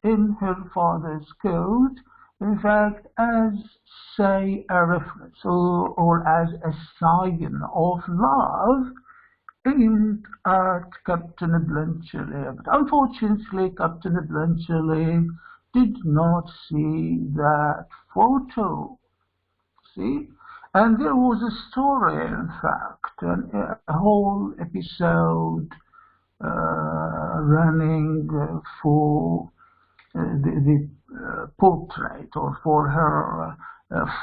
in her father's coat, in fact, as, say, a reference or as a sign of love aimed at Captain Bluntcheli. But unfortunately, Captain Bluntcheli did not see that photo. See? And there was a story, in fact, a whole episode running for the portrait or for her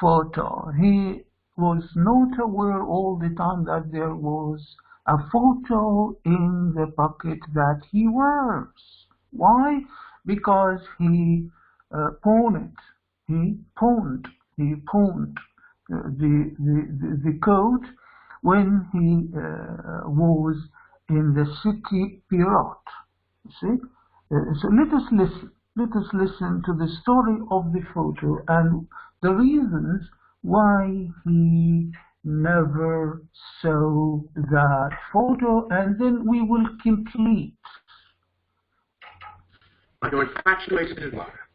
photo. He was not aware all the time that there was a photo in the pocket that he wears. Why? Because he pawned the coat when he was in the city period. You see? So let us listen to the story of the photo and the reasons why he never saw that photo, and then we will complete. I'm your infatuated admirer.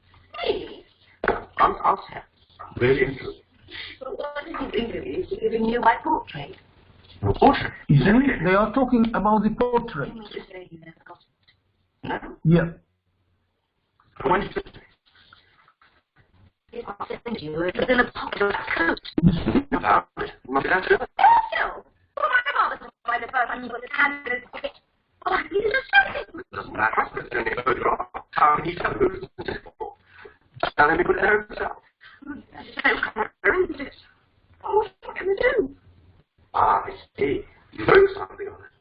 Really? I'll say. Really and truly. But what does he think of you? Is he giving you my portrait? Your portrait? You see, they are talking about the portrait. You mean to say you never got it? No. Yeah. When did you say? It must have been to you. It was in a pocket of that coat. About it. Must be that too? No. Well, my father saw by the first time he put his hand in his pocket. Oh, he's just joking. It doesn't matter. It's only a photograph. How can you tell who it's for? Just tell him he put it there himself. That's so clever, isn't it? Oh, what can we do? Ah, I see. You wrote something on it.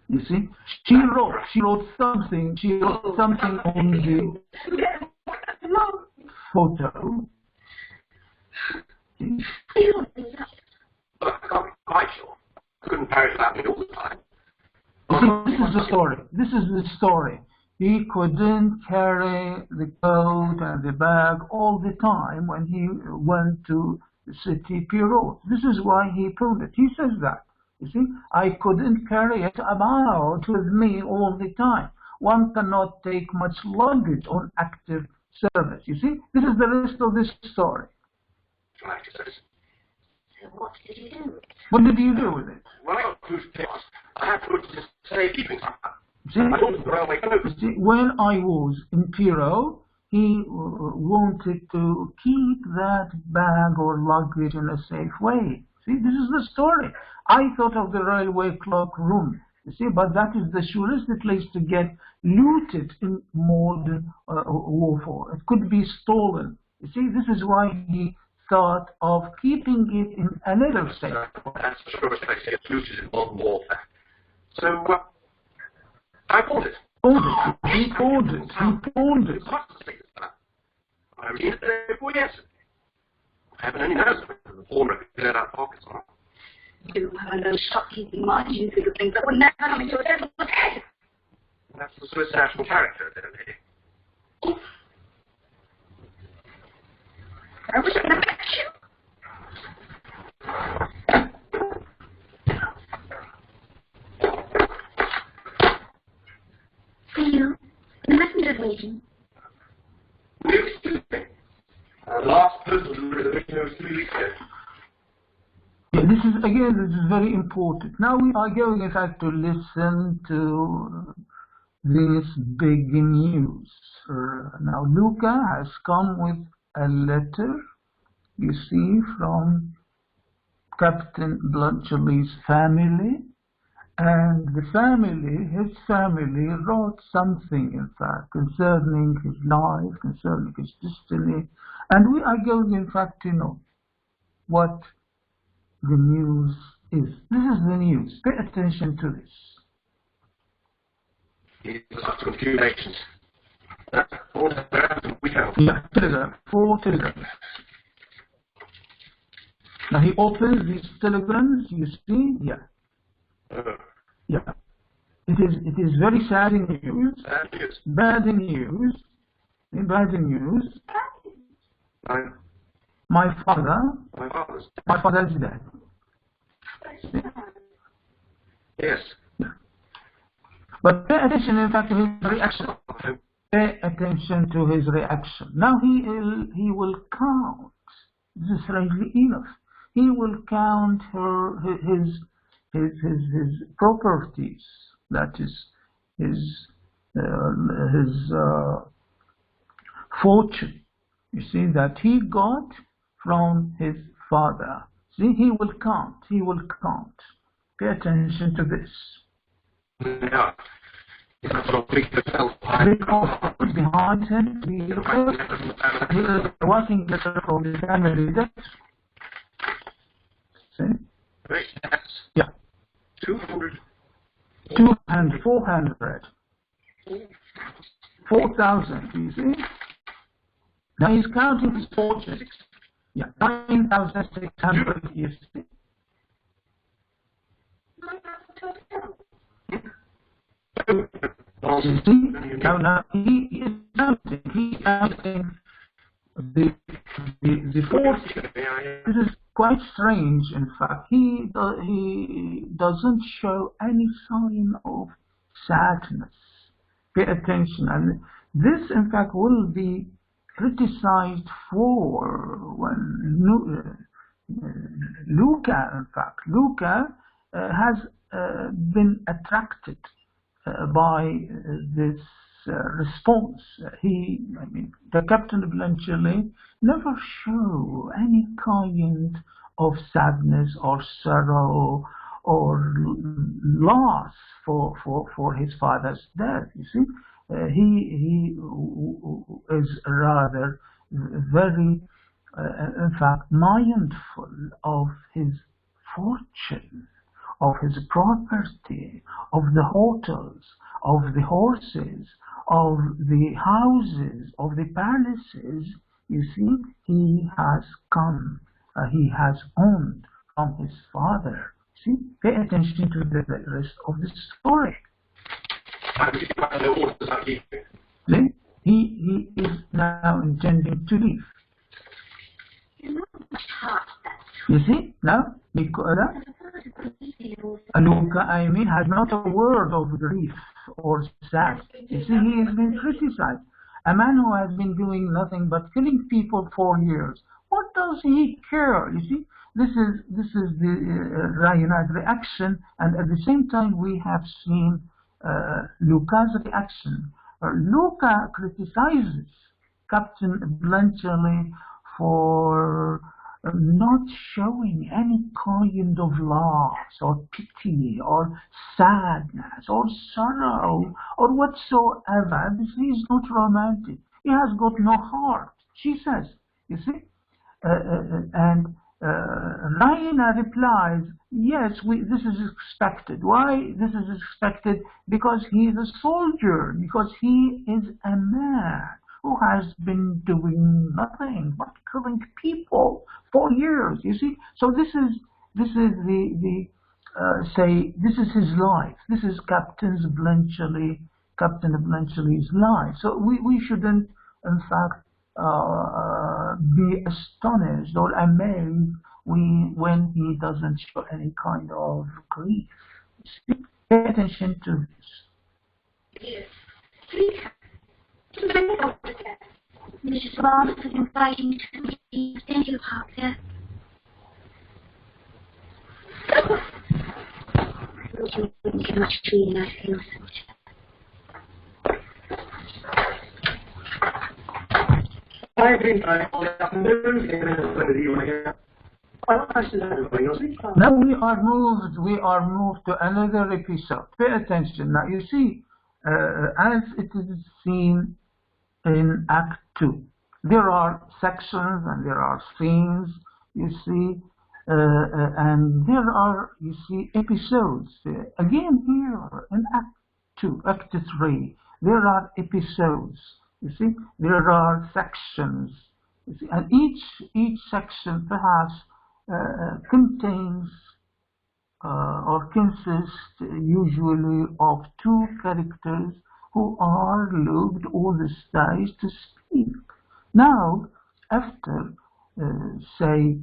You see, she wrote something. She wrote something on the photo. But I can't be quite sure. I couldn't carry it out all the time. You see, this is the story. This is the story. He couldn't carry the coat and the bag all the time when he went to the city period. This is why he proved it. He says that. You see, I couldn't carry it about with me all the time. One cannot take much luggage on active service. You see, this is the rest of this story. Active service. So what did you do with it? What did you do with it? When I got proof chaos, I had to put it to safekeeping somehow. See, I thought the railway closed. see, when I was in Piro, he wanted to keep that bag or luggage in a safe way. See, this is the story. I thought of the railway clock room, you see, but that is the surest place to get looted in modern warfare. It could be stolen. You see, this is why he thought of keeping it in another safe. That's the surest place to get looted in modern warfare. So, I pawned it. He pawned it. He pawned it. I was in it there for years. I haven't any knows of the pawn record in our pockets. You have a low shopkeeping mind. You think of things that would never come into a gentleman's head. That's the Swiss national character, dear lady. I wish I could have met you. See you. The messenger's waiting. Excuse me. The last post was written 3 weeks ago. Yeah, this is very important. Now we are going, in fact, to listen to this big news. Now Louka has come with a letter, you see, from Captain Bluntcheli's family, and the family, his family, wrote something, in fact, concerning his life, concerning his destiny, and we are going, in fact, to know what the news is. This is the news. Pay attention to this. These are some accumulations. That's all that we have. Yeah, telegram. 4 telegrams. Now he opens these telegrams, you see, yeah. Yeah. It is very sad news. Bad news. Bad news. Bad news. My father is dead. Yes. But pay attention, in fact, to his reaction. Pay attention to his reaction. Now he will count. This is strangely enough. He will count his properties. That is his fortune. You see that he got from his father. See, he will count. He will count. Pay attention to this. Ja. Is dat zo plichtig zelf? Because behind him, he is working letter from the family debt. See? Right, that's Yeah. 200. 200, 400. 4,000, you see? Now he's counting his fortune. Yeah, 9,600, you see? You see? Now he is counting. He is counting the fortune. This is quite strange, in fact. He doesn't show any sign of sadness. Pay attention. And this, in fact, will be criticized for when Louka, in fact. Louka has been attracted by this response. The Captain Bluntcheli never show any kind of sadness or sorrow or loss for his father's death. You see, he is rather very, in fact, mindful of his fortune, of his property, of the hotels, of the horses, of the houses, of the palaces. You see, he has come, he has owned from his father. See, pay attention to the rest of the story. See? He is now intending to leave. You see, now, Nikola, Louka, has not a word of grief or sad. You see, he has been criticized. A man who has been doing nothing but killing people for years. What does he care? You see, this is the Raina's reaction, and at the same time we have seen Louka's reaction. Louka criticizes Captain Bluntcheli for not showing any kind of loss or pity or sadness or sorrow or whatsoever. This is not romantic. He has got no heart, she says. You see? And Raina replies, yes, this is expected. Why this is expected? Because he is a soldier, because he is a man who has been doing nothing but killing people for years. You see, so this is this is his life. This is Captain Bluntcheli's life. So we shouldn't, in fact, be astonished or amazed when he doesn't show any kind of grief. Pay attention to this. Yes. Mrs. Barnes is inviting to the Central Park there. I thought you wouldn't get much feeling out of yourself. I think I Now we are moved to another episode. Pay attention. Now you see, as it is seen in Act 2, there are sections and there are scenes, you see, and there are, you see, episodes. Again here in Act 2, Act 3, there are episodes. You see, there are sections. You see, and each section perhaps contains or consists usually of two characters who are looked all the stage to speak. Now, after, say,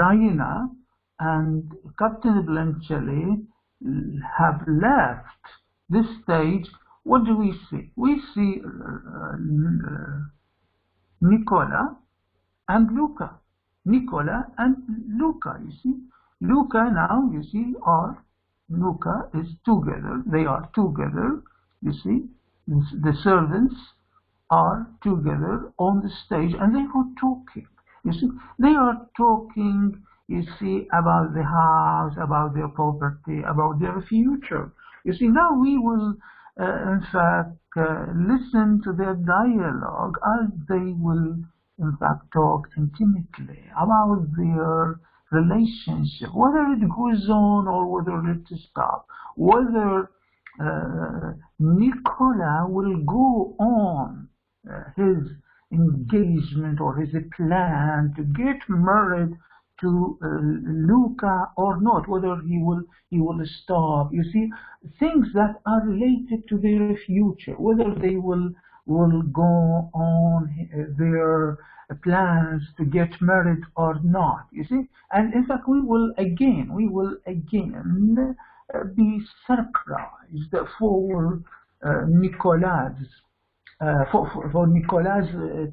Raina and Captain Bluntcheli have left this stage, what do we see? We see Nikola and Louka. Nikola and Louka, you see. Louka now, you see, or Louka is together. They are together, you see. The servants are together on the stage and they are talking. You see, they are talking, you see, about the house, about their property, about their future. You see, now we will, in fact, listen to their dialogue as they will, in fact, talk intimately about their relationship, whether it goes on or whether it stops, whether Nikola will go on his engagement or his plan to get married to Louka or not, whether he will stop. You see, things that are related to their future, whether they will go on their plans to get married or not. You see, and in fact, we will again be surprised for Nicola's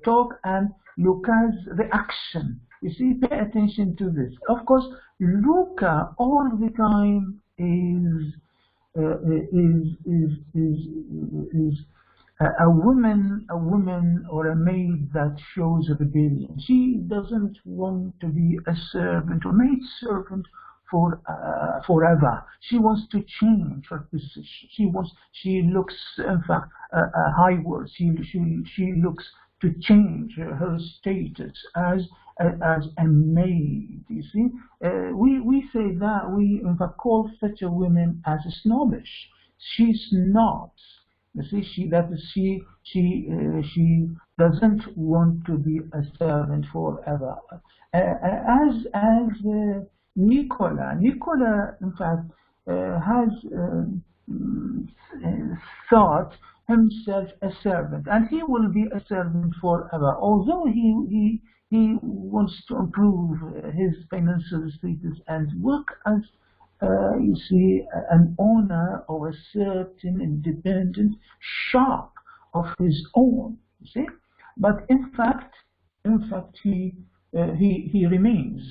talk and Louka's reaction. You see, pay attention to this. Of course, Louka all the time is a woman or a maid that shows rebellion. She doesn't want to be a servant or maid servant forever. She wants to change her position. She looks, in fact, highward. She looks to change her status as a maid. You see, we say that we in fact call such a woman as snobbish. She's not. You see, she doesn't want to be a servant forever. As Nikola, in fact, has thought himself a servant, and he will be a servant forever. Although he wants to improve his financial status and work as you see, an owner of a certain independent shop of his own. You see, but in fact, he remains.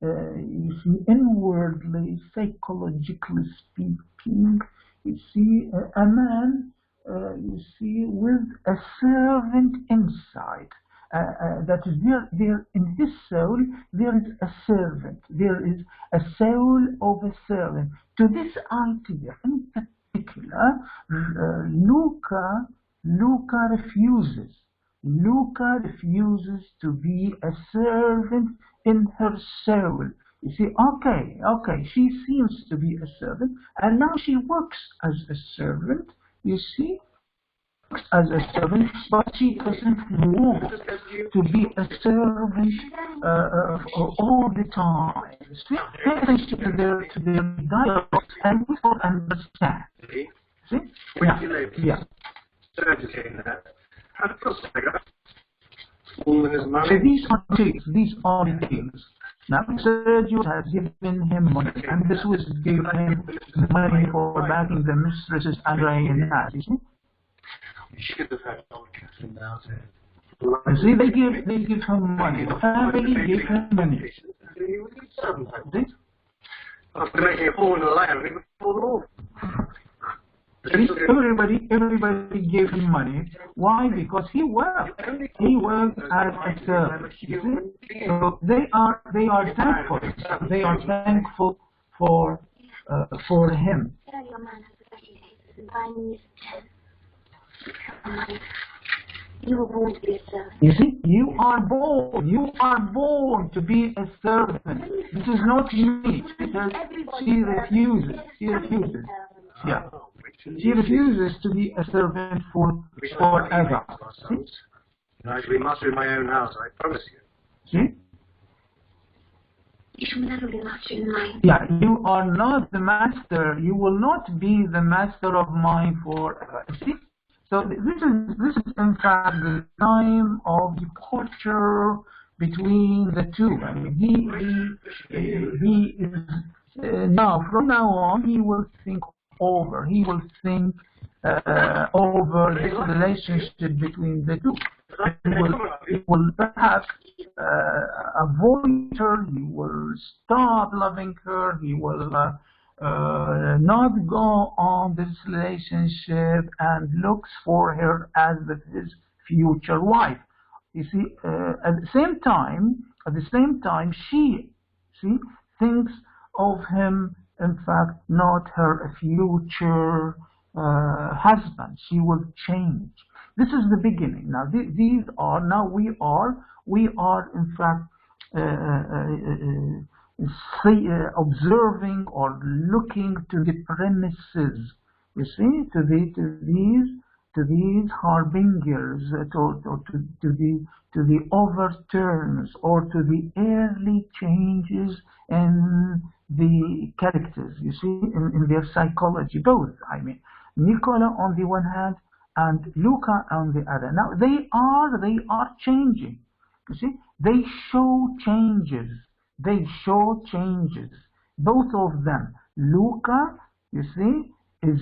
You see, inwardly, psychologically speaking, you see, a man, you see, with a servant inside. That is, there in his soul, there is a servant. There is a soul of a servant. To this idea, in particular, Louka refuses. Louka refuses to be a servant in her soul. You see, okay, she seems to be a servant, and now she works as a servant, you see, but she doesn't want to be a servant all the time. See, pay attention to their dialogue, and we will understand. See? Yeah. Sergius came there. And of course, these are details. Now, Sergius has given him money, and this was gave him money for backing the mistresses and Raina. You see? You should have had old Catherine now to... You see, they give him money. The family gave him money. See? After making a fool in the land, he would fall them all. Everybody gave him money. Why? Because he worked. He worked as a servant. You see? So they are thankful. They are thankful for him. You were born to be a servant. You see, you are born to be a servant. This is not unique because she refuses. Yeah. She refuses to be a servant forever. I shall be master in my own house, I promise you. See? You shall never be master in mine. Yeah, you are not the master. You will not be the master of mine forever. See? So this is in fact the time of departure between the two. I mean, he is now from now on he will think over. He will think over this relationship between the two. He will perhaps avoid her, he will stop loving her, he will not go on this relationship and looks for her as his future wife. You see, at the same time, she thinks of him, in fact, not her future husband. She will change. This is the beginning. Now, we are in fact observing or looking to the premises. You see, to these harbingers, to the overturns, or to the early changes in the characters. You see, in their psychology, both. I mean, Nikola on the one hand and Louka on the other. Now they are changing. You see, they show changes. Both of them. Louka, you see, is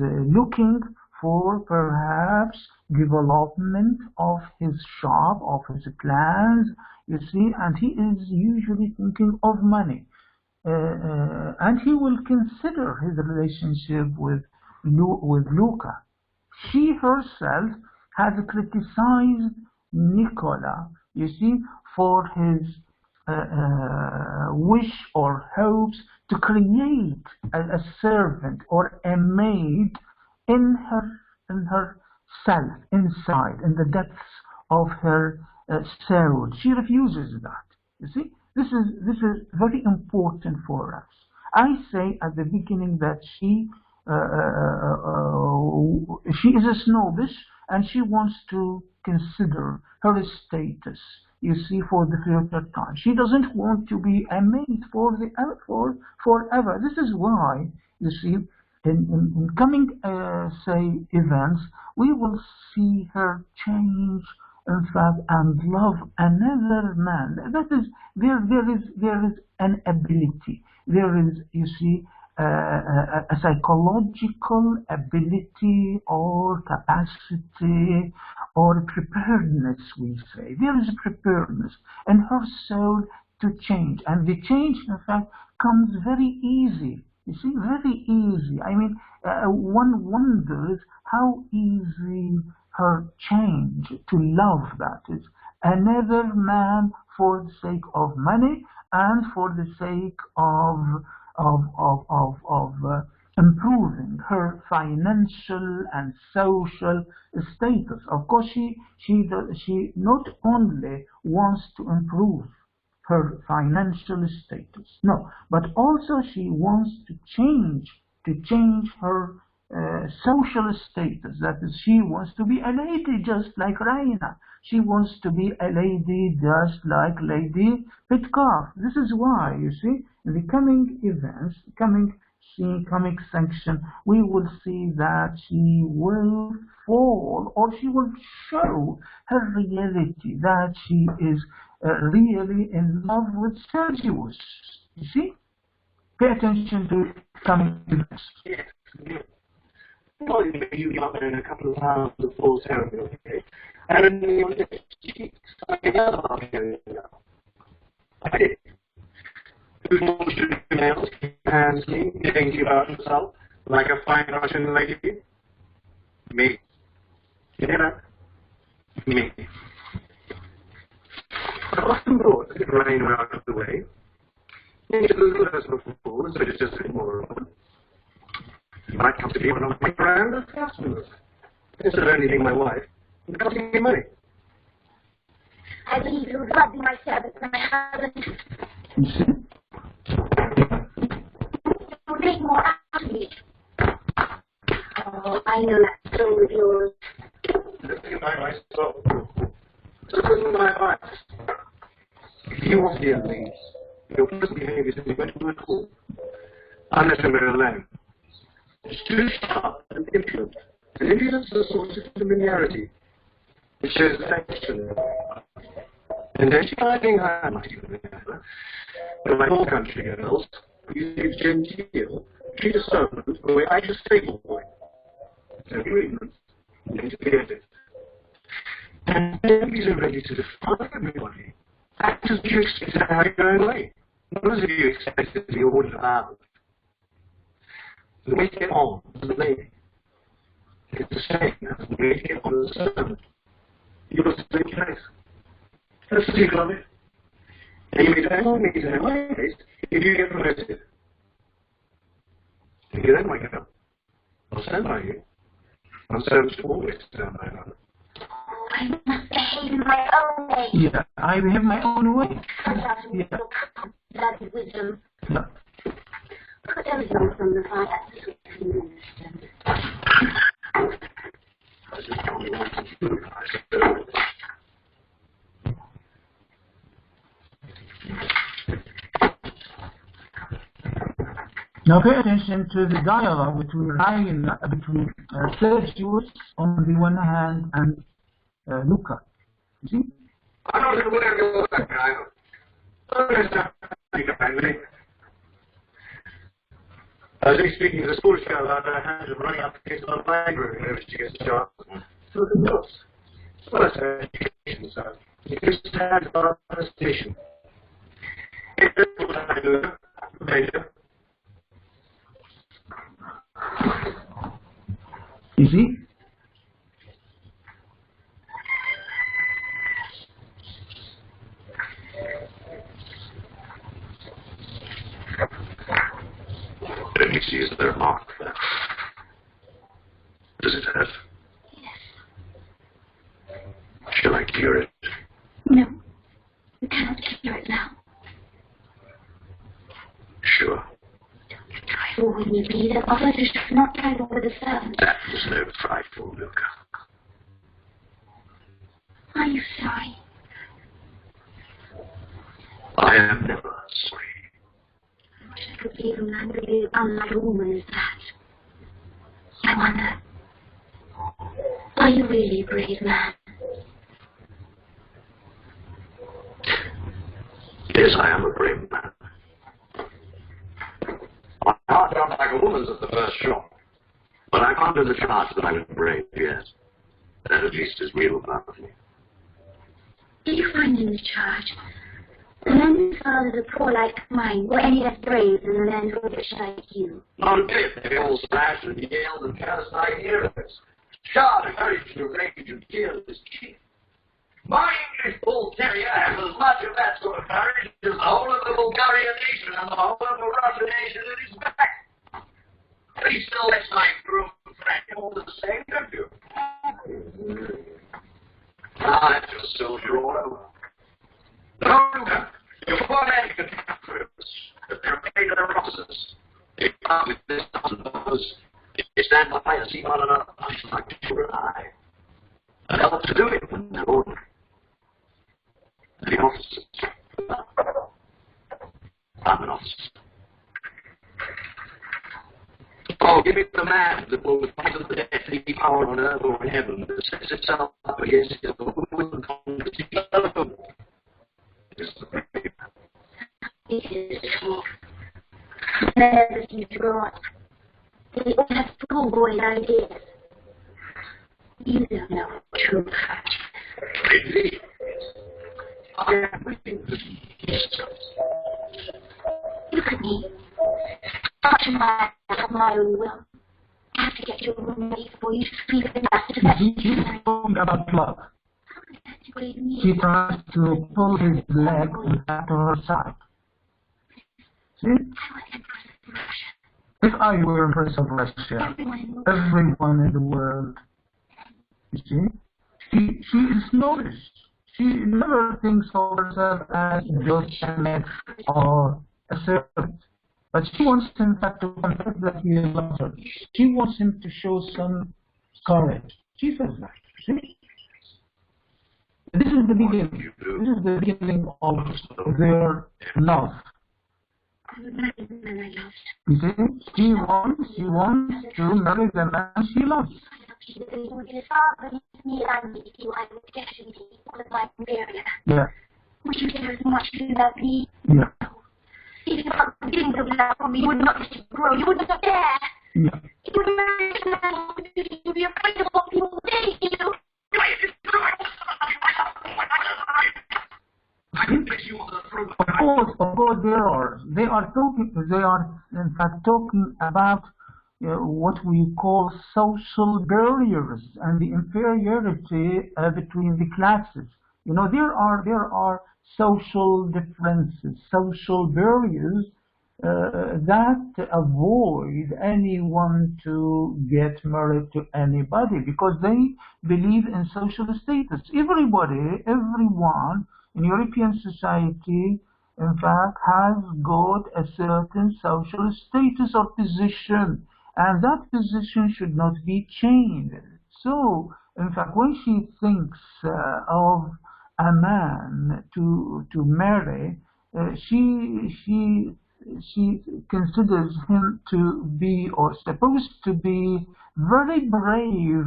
looking for perhaps development of his shop, of his plans, you see, and he is usually thinking of money. And he will consider his relationship with Louka. She herself has criticized Nikola, you see, for his wish or hopes to create a servant or a maid in herself, inside, in the depths of her soul. She refuses that. You see, this is very important for us. I say at the beginning that she is a snobbish, and she wants to consider her status, you see, for the future time. She doesn't want to be a maid for forever. This is why, you see, in coming say events, we will see her change, in fact, and love another man. That is, there is an ability. There is, you see, a psychological ability or capacity or preparedness, we say. There is a preparedness in her soul to change. And the change, in fact, comes very easy. You see, very easy. I mean, one wonders how easy her change to love, that is, another man for the sake of money and for the sake of improving her financial and social status. Of course, she not only wants to improve her financial status, no, but also she wants to change her social status. That is, she wants to be a lady just like Raina. She wants to be a lady just like Lady Pitcock. This is why, you see, in the coming events, coming section, we will see that she will fall, or she will show her reality, that she is really in love with Sergius. You see? Pay attention to coming events. Yes. Well, you got there in a couple of hours before ceremony, okay? And then you I did. Who wants to be males, hands me, thinking about yourself, like a fine Russian lady? Me. You know? Me. I often brought the Raina out of the way. Into the letters before, so it's just a more of you might come to be one of my grand customers. Instead of only being my wife, and costing me money. I believe you would not be my servant, my husband. You see? You would make more out of me. Oh, I know that soul of yours. Listen by my soul. Just listen to my advice. If you want to be a lady, your present behavior is to be going to a school. Unless you're alone. It's too sharp and impudent. And impudence is a source of familiarity. It shows affection. And don't you mind being high, my dear? But like all country girls, you say genteel, treat a servant the way I should stable boy. agreements, integrated. And babies are ready to defy everybody. Act as you expect to have your own way. Not as if you expect it to be ordered out. The way to get on as a lady is the same as the way to get on as a servant. You must take place. That's the deal of it. And you may do in my case if you get promoted. If you don't wake up, I'll stand by you. I'm servants to always stand by you. I must behave in my own way. Yeah, I behave my own way. Yeah. That is wisdom. Yeah. Put everything from the fire. Now pay attention to the dialogue between Sergius on the one hand and Louka. You see? I'm not aware of that guy. As he's speaking to the school child about her hands and running up against the library whenever she gets a chance. So the notes. Well, that's her education, son. You just had about a station. It's what I do. Major. You see? Let me see, is there a mark there? Does it have? Yes. Shall I cure it? No. You cannot cure it now. Sure. Trifle with me, please. An officer should not trifle with a servant. That was no trifle, Louka. Are you sorry? I am never sorry. I wish I could be a man really unlike a woman as that. I wonder, are you really a brave man? Yes, I am a brave man. My heart felt like a woman's at the first shock. But I'm under the charge that I was brave, yes. That at least is real about me. Do you find in the charge the men whose fathers are poor like mine were any less brave than the men who are rich like you? Not a bit. They all slashed and yelled and cursed like heroes. Shot and courage to rage and kill his chief. My English bull terrier has as much of that sort of courage as the whole of the Bulgarian nation and the whole of the Russian nation at his back. But he still lets my groom frank all the same, don't you? Ah, that's a soldier all over. No, you're four American troops, but they're paid to their officers. They come with this and those. They stand by and see one another like you and I. And help to do it when they're ordered. The officers. I'm an officer. Oh, give it the man that will fight the deathly power on earth or in heaven that sets itself up against the will and conflict alone. It is the brave. It is true. Never seem to grow up. They all have schoolboy ideas. You don't know true courage. Indeed. I am within the Look at me. Much of my own will. I have to get your room ready before you speak of the master to fetch She's talking about love. How can that degrade me? She tries to pull his leg back to her side. See? I was Empress of Russia. If I were Empress of Russia, everyone in the world, you see, she is noticed. She never thinks of herself as just a man or a servant. But she wants him to confess that he loves her. She wants him to show some courage. She says that. See? This is the beginning. This is the beginning of their love. I would marry the man I loved. You see? She wants to marry the man she loves. It would be as far from me as I need you. I would definitely be all of my barrier. Yeah. Would you care as much as you love me? Yeah. Even if I didn't love for me, you would not let it grow. You would not dare. Yeah. You'll be afraid of what people say to you. Of course, they are talking. They are in fact talking about what we call social barriers and the inferiority between the classes. You know, there are social differences, social barriers that avoid anyone to get married to anybody because they believe in social status. Everyone in European society, in fact, has got a certain social status or position, and that position should not be changed. So, in fact, when she thinks of a man to marry, she considers him to be or supposed to be very brave,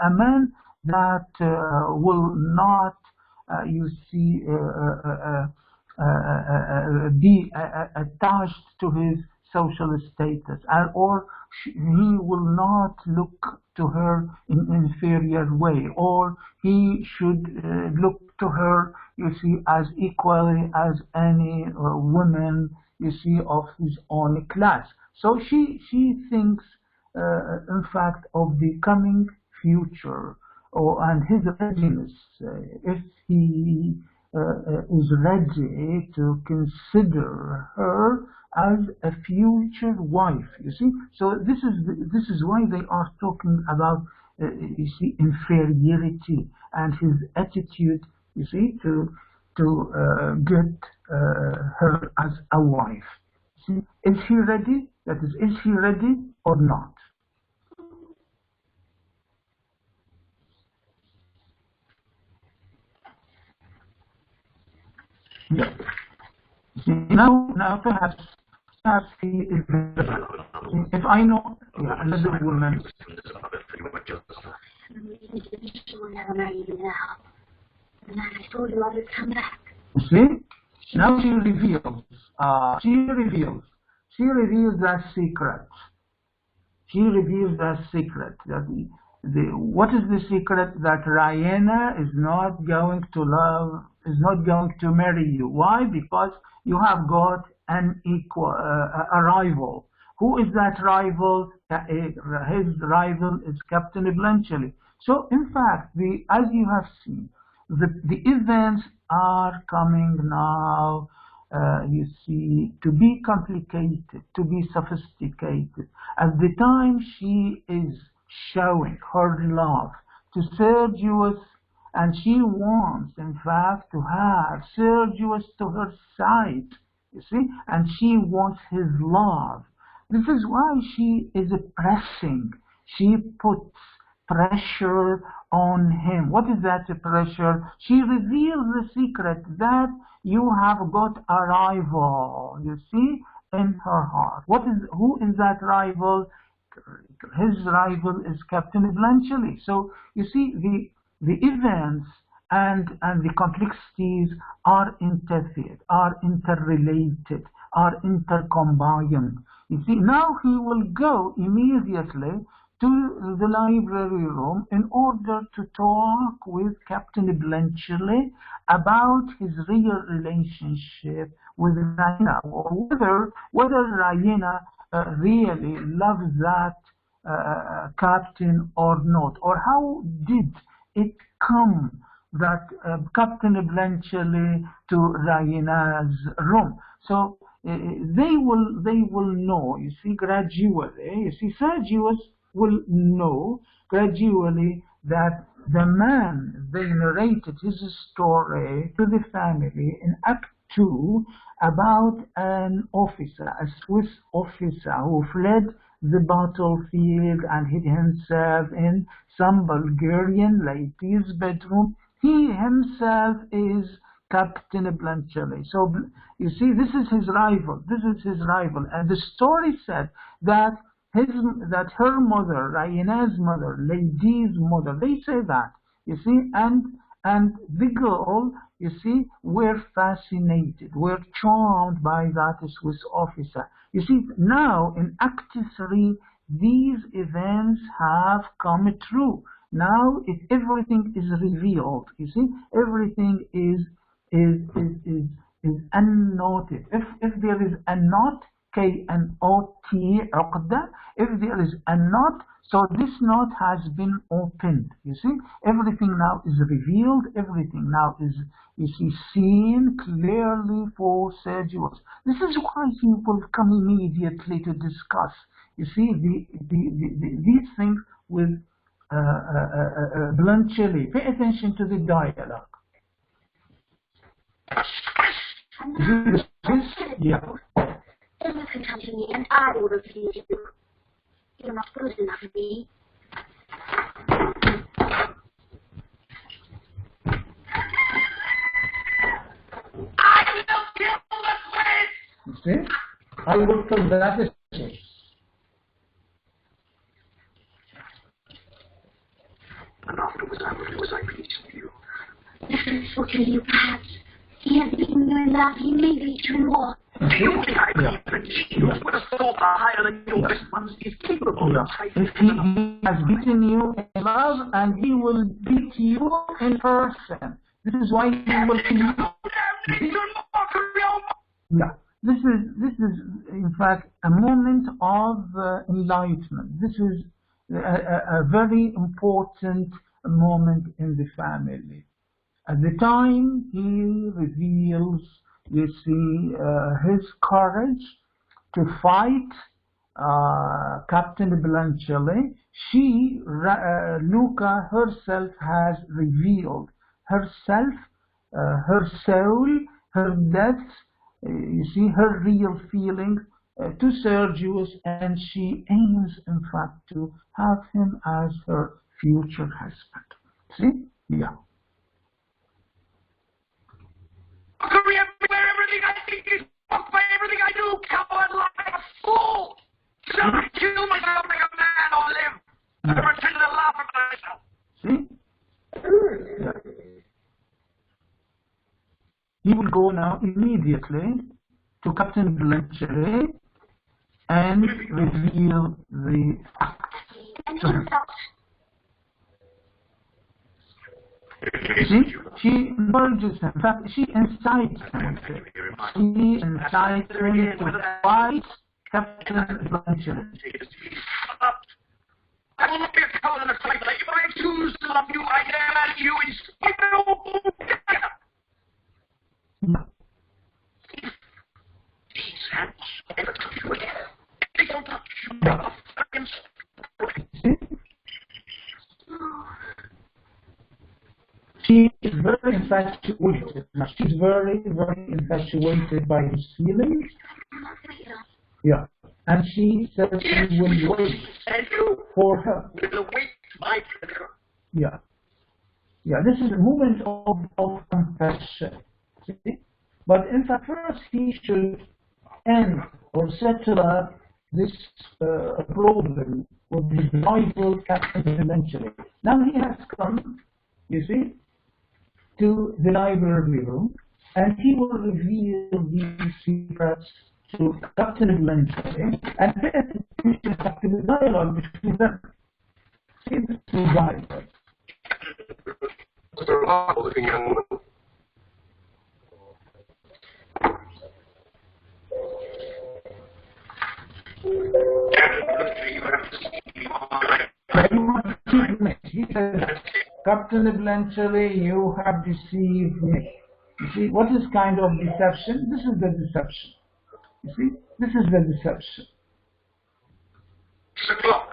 a man that will not, you see, be attached to his social status, or he will not look to her in an inferior way, or he should look to her, you see, as equally as any woman, you see, of his own class. So she thinks, in fact, of the coming future, and his readiness, if he is ready to consider her as a future wife. You see, so this is why they are talking about you see, inferiority and his attitude. You see, to get her as a wife. See, is he ready? That is he ready or not? Yeah. See, now perhaps he is. If I know, yeah, another woman. She will never marry you now. And I told you I would come back. See, now she reveals. She reveals that secret. She reveals that secret. That what is the secret? That Raina is not going to love, is not going to marry you. Why? Because you have got an equal, a rival. Who is that rival? His rival is Captain Bluntcheli. So, in fact, as you have seen, the events are coming now, you see, to be complicated, to be sophisticated. At the time she is showing her love to Sergius, and she wants, in fact, to have Sergius to her side, you see, and she wants his love. This is why she is pressing. She puts pressure on him. What is that pressure? She reveals the secret that you have got a rival, you see, in her heart. Who is that rival? His rival is Captain Bluntcheli. So you see, the events and the complexities are interfered, are interrelated, are intercombined. You see, now he will go immediately to the library room in order to talk with Captain Bluntcheli about his real relationship with Raina, or whether Raina really loves that captain or not, or how did it come that Captain Bluntcheli to Raina's room. So they will know, you see, gradually. You see, Sergius will know gradually that the man, they narrated his story to the family in Act 2 about an officer, a Swiss officer who fled the battlefield and hid himself in some Bulgarian lady's bedroom. He himself is Captain Bluntcheli. So you see, this is his rival. This is his rival. And the story said that her mother, Raina's mother, lady's mother, they say that, you see, and the girl, you see, were fascinated, were charmed by that Swiss officer. You see, now in Act 3, these events have come true. Now, if everything is revealed, you see, everything is unnoted. If there is a knot, K-N-O-T, عقدة, if there is a knot, so this knot has been opened. You see, everything now is revealed. Everything now is, you see, seen clearly for Sergius. This is why he will come immediately to discuss, you see, these things with Bluntcheli. Pay attention to the dialogue. Yeah. Then you can come to me and I will refuse you. You're not good enough for me. I will kill the queen! You see? I will kill the queen. And afterwards I will do as I please with you. Listen, will kill you perhaps. He has beaten you in love. He may lead to more. Do you think I believe that Sergius would have thought higher than your best ones is capable of fighting? He has beaten you in love, and he will beat you in person. This is why he will kill you. Yeah, this is in fact a moment of enlightenment. This is a very important moment in the family. At the time he reveals, you see, his courage to fight Captain Bluntcheli, Louka herself has revealed herself, her soul, her depths, you see, her real feelings to Sergius, and she aims, in fact, to have him as her future husband. See? Yeah. Everything I think is wrong by everything I do, coward like a fool. Should I kill myself like a man or live? I pretend to laugh at myself. See? He will go now immediately to Captain Bluntcheli and reveal the facts. See, she encourages him. In fact, she incites him. She incites him to fight Captain Bluntcheli. I will not be a coward in a fight. Like if I choose to love you, I dare marry you in spite of all. These hands never touch you again. They don't touch you. She is very infatuated. She's very, very infatuated by his feelings. Yeah. And she says he will wait for her. Will wait my pleasure. Yeah. Yeah, this is a moment of confession. See? But in fact, first he should end or settle up this problem with his rival Captain Bluntcheli. Now he has come, you see, to the library room, and he will reveal these secrets to Captain Bluntcheli, and pay attention to the dialogue between them. See this dialogue. It's a remarkable-looking young woman. He says, Captain Bluntcheli, you have deceived me. You see, what is kind of deception? This is the deception. You see, this is the deception. 6 o'clock.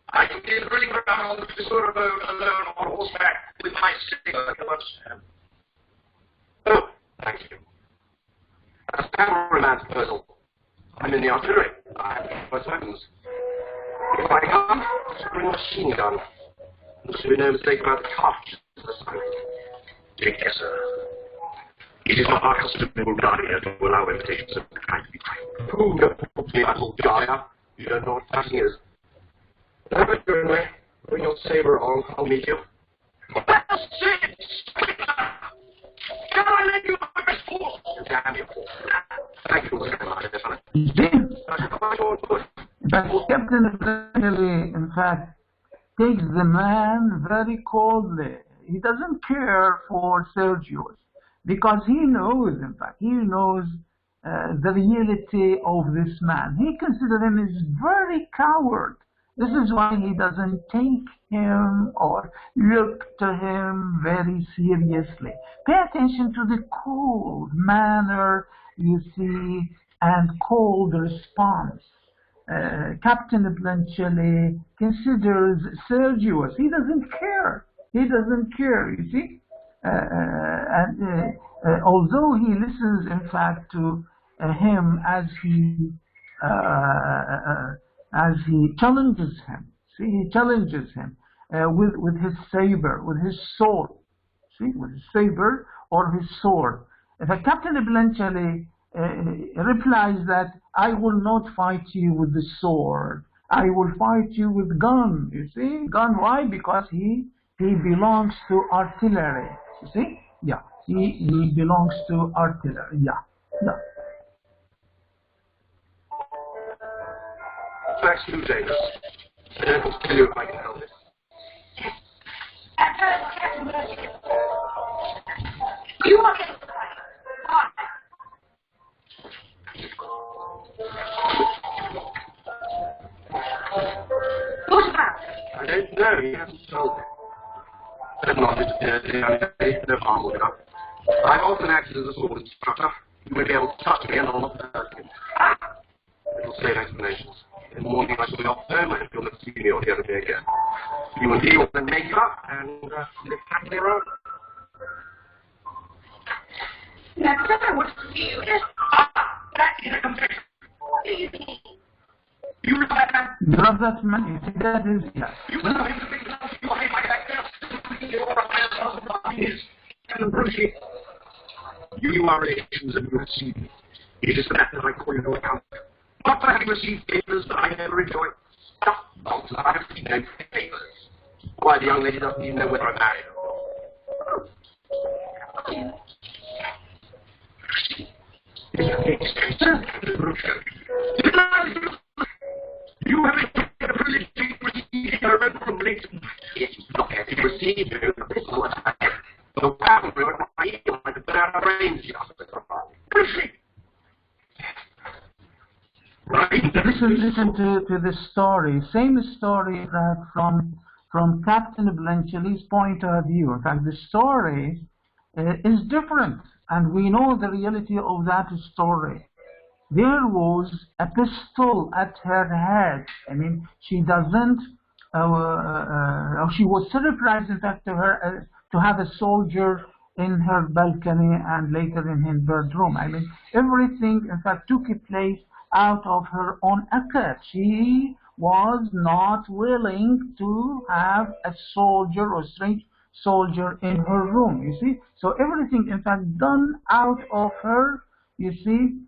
I can be running around the sort of alone on horseback with my cigar. Oh, thank you. As a cameraman's puzzle. I'm in the artillery. I have first weapons. If I can't, I'll bring a machine gun. There should be no mistake about the cartridges this time. Take care, sir. It is not our custom in Bulgaria to allow imitations of the kind to be taken. Who knows me about Bulgaria? You don't know what fighting is. Have it your way. Bring your saber on. I'll meet you. That's it! Can I let you have my best force? Damn you. Thank you, Mr. But Captain Bluntcheli, in fact, takes the man very coldly. He doesn't care for Sergius because he knows, in fact, he knows the reality of this man. He considers him as very coward. This is why he doesn't take him or look to him very seriously. Pay attention to the cold manner, you see, and cold response. Captain Bluntcheli considers Sergius. He doesn't care. He doesn't care, you see. Although he listens, in fact, to him as he challenges him. See, he challenges him with his saber, with his sword. See, with his saber or his sword. The Captain Bluntcheli replies that I will not fight you with the sword. I will fight you with gun. You see, gun. Why? Because he belongs to artillery. You see, yeah, he belongs to artillery. Yeah, yeah. Thanks to James. I don't want to tell you if I can help this. Captain Bluntcheli. You want to Who's that? I don't know, he hasn't told me. But not no harm will come. I've often acted as a sword instructor. You may be able to touch me and I'll not hurt you. It'll save explanations. In the morning I shall be off home and you'll never see me or hear of me again. You and he will then make it up and live happily ever after. Now, I want to see you just back in a conversation. What do you mean? You love that man? Love that man? You think that is, yes. You love him to think that you hate my back there. You're a man and Brucey. You are relations and you have seen me. It is that I call you no account. Not for having received papers that I never enjoyed. Stuff nonsense. I have seen no papers. Why, the young lady doesn't even know whether I'm married. You haven't the privilege to receive your own complaint. It's not getting received. The pound will my heel like a banana brains. Listen to the story. Same story that from Captain Bluntcheli's point of view. In fact, the story is different, and we know the reality of that story. There was a pistol at her head. I mean, she doesn't. She was surprised, in fact, to have a soldier in her balcony and later in her bedroom. I mean, everything, in fact, took place out of her own accord. She was not willing to have a soldier or strange soldier in her room, you see. So everything, in fact, done out of her, you see,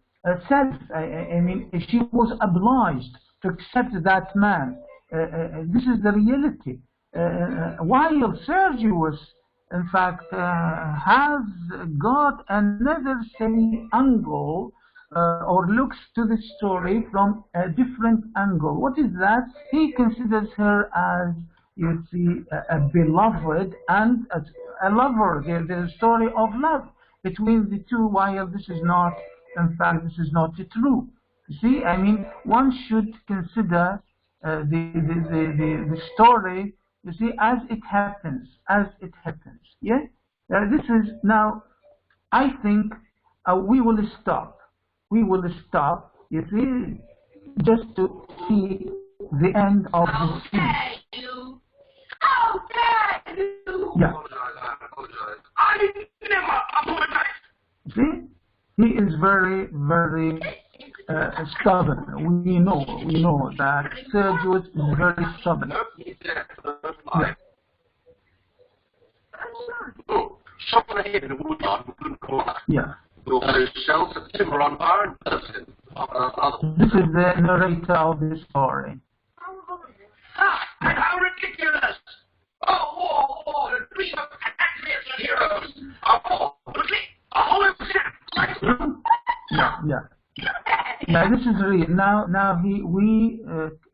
self. I mean, she was obliged to accept that man. This is the reality. While Sergius, in fact, has got another say angle, or looks to the story from a different angle. What is that? He considers her as, you see, a beloved and a lover. There's a story of love between the two, while this is not, in fact, this is not true. You see, I mean, one should consider the story, you see, as it happens, Yeah? This is now, I think, we will stop. You see, just to see the end of the scene. How dare you? Yeah. I never apologize. See, he is very, very stubborn. We know that Sergius is very stubborn. Yeah. Oh, shot in the head in a woodlot in Nikola. Yeah. Shells of timber on bar and person. This is the narrator of the story. How ridiculous! Oh, the dream of patriots and heroes! Oh, look at Yeah. Yeah, this is real. Now we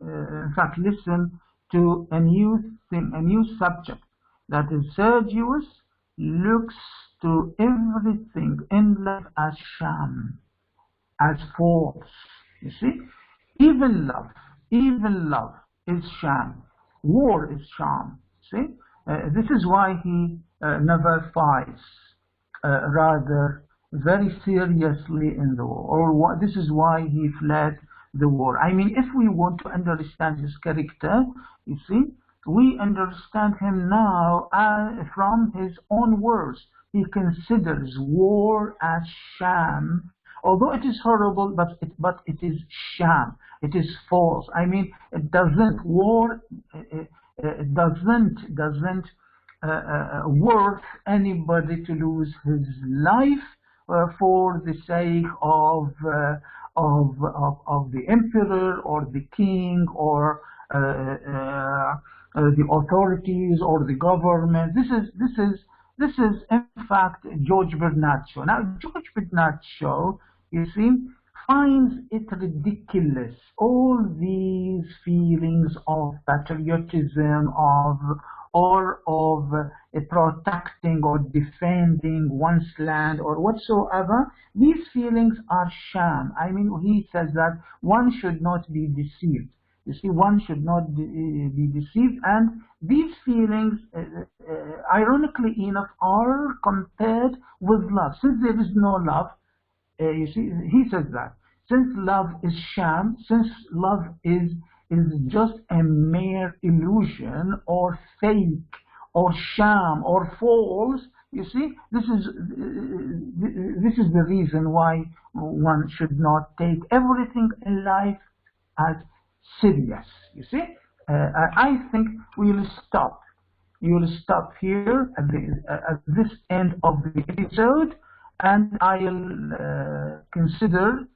in fact listen to a new thing, a new subject. That is, Sergius looks to everything in life as sham, as false. You see, even love is sham. War is sham. See, this is why he never fights. Rather very seriously in the war, or this is why he fled the war. I mean, if we want to understand his character, you see, we understand him now from his own words. He considers war as sham, although it is horrible, but it is sham. It is false. I mean, it doesn't war. It doesn't worth anybody to lose his life for the sake of the emperor or the king or the authorities or the government. This is in fact George Bernaccio. Now George Bernaccio, you see, finds it ridiculous, all these feelings of patriotism, of protecting or defending one's land or whatsoever. These feelings are sham. I mean, he says that one should not be deceived. You see, one should not be deceived, and these feelings, ironically enough, are compared with love. Since there is no love, you see, he says that since love is sham, since love is just a mere illusion or fake or sham or false, you see, this is the reason why one should not take everything in life as serious. You see, I think we will stop. You will stop here at this end of the episode, and I'll consider